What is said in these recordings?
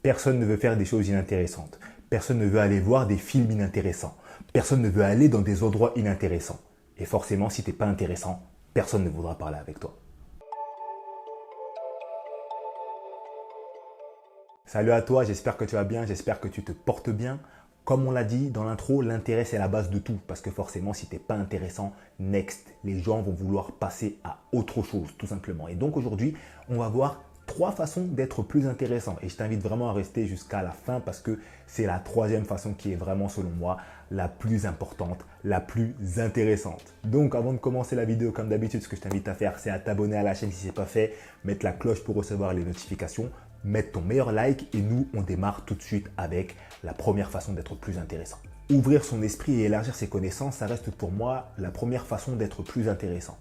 Personne ne veut faire des choses inintéressantes. Personne ne veut aller voir des films inintéressants. Personne ne veut aller dans des endroits inintéressants. Et forcément, si tu n'es pas intéressant, personne ne voudra parler avec toi. Salut à toi, j'espère que tu vas bien, j'espère que tu te portes bien. Comme on l'a dit dans l'intro, l'intérêt c'est la base de tout. Parce que forcément, si tu n'es pas intéressant, next, les gens vont vouloir passer à autre chose, tout simplement. Et donc aujourd'hui, on va voir 3 façons d'être plus intéressant. Et je t'invite vraiment à rester jusqu'à la fin parce que c'est la 3e façon qui est vraiment, selon moi, la plus importante, la plus intéressante. Donc avant de commencer la vidéo, comme d'habitude, ce que je t'invite à faire, c'est à t'abonner à la chaîne si ce n'est pas fait, mettre la cloche pour recevoir les notifications, mettre ton meilleur like et nous, on démarre tout de suite avec la première façon d'être plus intéressant. Ouvrir son esprit et élargir ses connaissances, ça reste pour moi la première façon d'être plus intéressant.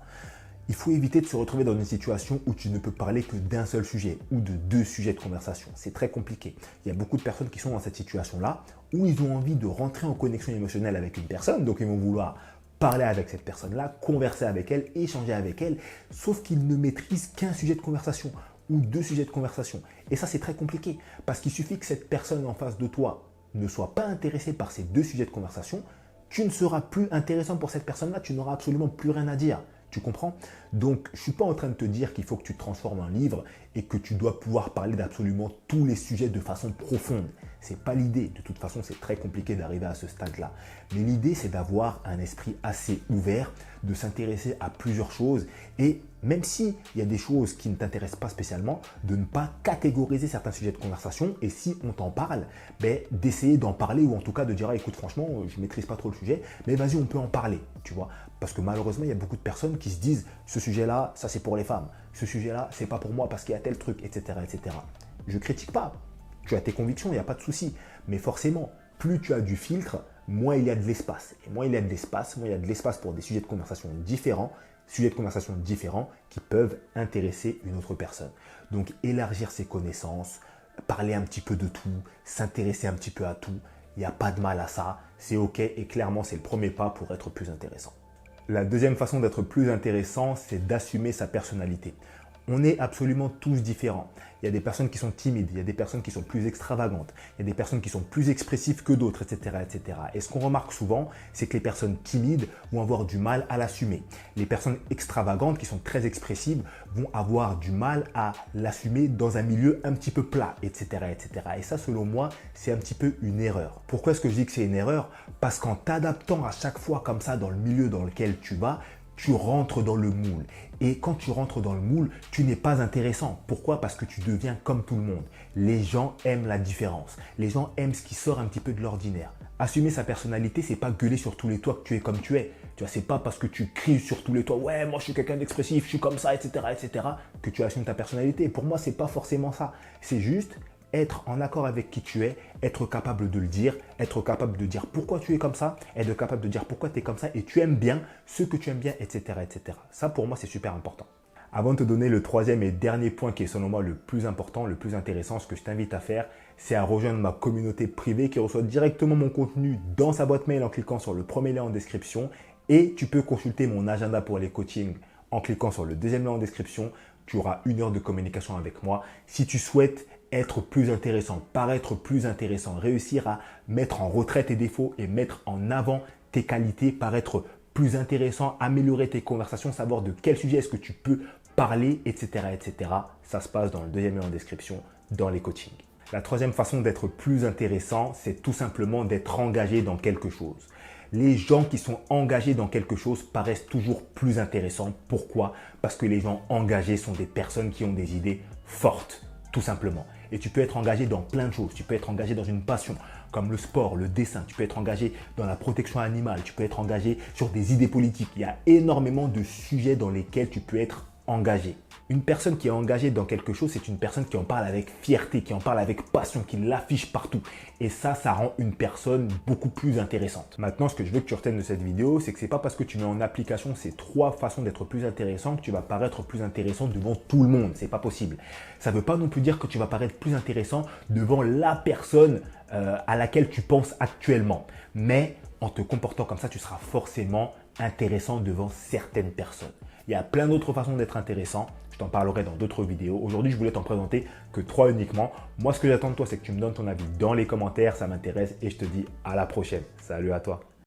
Il faut éviter de se retrouver dans une situation où tu ne peux parler que d'un seul sujet ou de 2 sujets de conversation. C'est très compliqué. Il y a beaucoup de personnes qui sont dans cette situation-là où ils ont envie de rentrer en connexion émotionnelle avec une personne, donc ils vont vouloir parler avec cette personne-là, converser avec elle, échanger avec elle, sauf qu'ils ne maîtrisent qu'un sujet de conversation ou 2 sujets de conversation. Et ça, c'est très compliqué parce qu'il suffit que cette personne en face de toi ne soit pas intéressée par ces 2 sujets de conversation, tu ne seras plus intéressant pour cette personne-là, tu n'auras absolument plus rien à dire. Tu comprends? Donc, je ne suis pas en train de te dire qu'il faut que tu te transformes en livre et que tu dois pouvoir parler d'absolument tous les sujets de façon profonde. Ce n'est pas l'idée. De toute façon, c'est très compliqué d'arriver à ce stade-là. Mais l'idée, c'est d'avoir un esprit assez ouvert, de s'intéresser à plusieurs choses et même s'il y a des choses qui ne t'intéressent pas spécialement, de ne pas catégoriser certains sujets de conversation et si on t'en parle, d'essayer d'en parler ou en tout cas de dire écoute franchement, je ne maîtrise pas trop le sujet, mais vas-y on peut en parler, tu vois. Parce que malheureusement, il y a beaucoup de personnes qui se disent ce sujet-là, ça c'est pour les femmes, ce sujet-là, c'est pas pour moi parce qu'il y a tel truc, etc. etc. Je ne critique pas, tu as tes convictions, il n'y a pas de souci, mais forcément, plus tu as du filtre, moins il y a de l'espace. Et moins il y a de l'espace, moins il y a de l'espace pour des sujets de conversation différents, qui peuvent intéresser une autre personne. Donc élargir ses connaissances, parler un petit peu de tout, s'intéresser un petit peu à tout, il n'y a pas de mal à ça, c'est ok et clairement c'est le premier pas pour être plus intéressant. La deuxième façon d'être plus intéressant, c'est d'assumer sa personnalité. On est absolument tous différents. Il y a des personnes qui sont timides, il y a des personnes qui sont plus extravagantes, il y a des personnes qui sont plus expressives que d'autres, etc., etc. Et ce qu'on remarque souvent, c'est que les personnes timides vont avoir du mal à l'assumer. Les personnes extravagantes qui sont très expressives vont avoir du mal à l'assumer dans un milieu un petit peu plat, etc., etc. Et ça, selon moi, c'est un petit peu une erreur. Pourquoi est-ce que je dis que c'est une erreur? Parce qu'en t'adaptant à chaque fois comme ça dans le milieu dans lequel tu vas, tu rentres dans le moule. Et quand tu rentres dans le moule, tu n'es pas intéressant. Pourquoi? Parce que tu deviens comme tout le monde. Les gens aiment la différence. Les gens aiment ce qui sort un petit peu de l'ordinaire. Assumer sa personnalité, c'est pas gueuler sur tous les toits que tu es comme tu es. Tu vois, c'est pas parce que tu cries sur tous les toits, ouais, moi je suis quelqu'un d'expressif, je suis comme ça, etc., etc., que tu assumes ta personnalité. Pour moi, c'est pas forcément ça. C'est juste être en accord avec qui tu es, être capable de le dire, être capable de dire pourquoi tu es comme ça, être capable de dire pourquoi tu es comme ça et tu aimes bien ce que tu aimes bien, etc., etc. Ça, pour moi, c'est super important. Avant de te donner le 3e et dernier point qui est selon moi le plus important, le plus intéressant, ce que je t'invite à faire, c'est à rejoindre ma communauté privée qui reçoit directement mon contenu dans sa boîte mail en cliquant sur le premier lien en description et tu peux consulter mon agenda pour les coachings en cliquant sur le 2e lien en description. Tu auras 1 heure de communication avec moi. Si tu souhaites être plus intéressant, paraître plus intéressant, réussir à mettre en retrait tes défauts et mettre en avant tes qualités, paraître plus intéressant, améliorer tes conversations, savoir de quel sujet est-ce que tu peux parler, etc., etc. Ça se passe dans le 2e lien en description, dans les coachings. La 3e façon d'être plus intéressant, c'est tout simplement d'être engagé dans quelque chose. Les gens qui sont engagés dans quelque chose paraissent toujours plus intéressants. Pourquoi? Parce que les gens engagés sont des personnes qui ont des idées fortes, tout simplement. Et tu peux être engagé dans plein de choses. Tu peux être engagé dans une passion comme le sport, le dessin. Tu peux être engagé dans la protection animale. Tu peux être engagé sur des idées politiques. Il y a énormément de sujets dans lesquels tu peux être engagé. Une personne qui est engagée dans quelque chose, c'est une personne qui en parle avec fierté, qui en parle avec passion, qui l'affiche partout. Et ça rend une personne beaucoup plus intéressante. Maintenant, ce que je veux que tu retiennes de cette vidéo, c'est que c'est pas parce que tu mets en application ces 3 façons d'être plus intéressant que tu vas paraître plus intéressant devant tout le monde. C'est pas possible. Ça veut pas non plus dire que tu vas paraître plus intéressant devant la personne à laquelle tu penses actuellement. Mais en te comportant comme ça, tu seras forcément intéressant devant certaines personnes. Il y a plein d'autres façons d'être intéressant. Je t'en parlerai dans d'autres vidéos. Aujourd'hui, je voulais t'en présenter que 3 uniquement. Moi, ce que j'attends de toi, c'est que tu me donnes ton avis dans les commentaires. Ça m'intéresse et je te dis à la prochaine. Salut à toi.